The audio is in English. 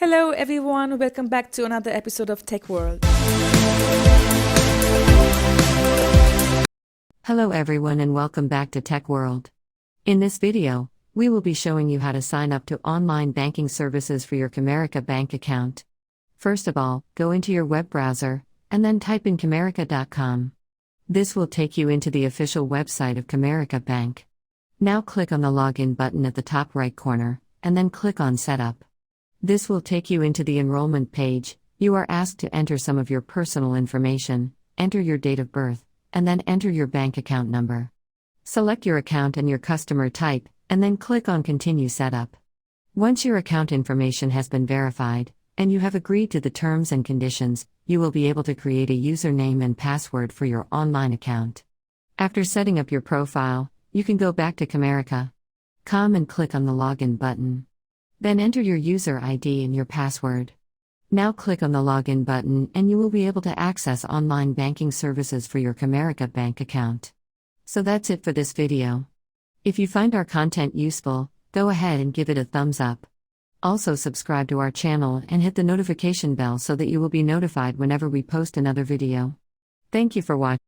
Hello everyone, welcome back to another episode of Tech World. Hello everyone and welcome back to Tech World. In this video, we will be showing you how to sign up to online banking services for your Comerica bank account. First of all, go into your web browser, and then type in comerica.com. This will take you into the official website of Comerica Bank. Now click on the login button at the top right corner, and then click on Setup. This will take you into the enrollment page. You are asked to enter some of your personal information, enter your date of birth, and then enter your bank account number. Select your account and your customer type, and then click on Continue Setup. Once your account information has been verified, and you have agreed to the terms and conditions, you will be able to create a username and password for your online account. After setting up your profile, you can go back to Comerica.com and click on the Login button. Then enter your user ID and your password. Now click on the Login button and you will be able to access online banking services for your Comerica bank account. So that's it for this video. If you find our content useful, go ahead and give it a thumbs up. Also subscribe to our channel and hit the notification bell so that you will be notified whenever we post another video. Thank you for watching.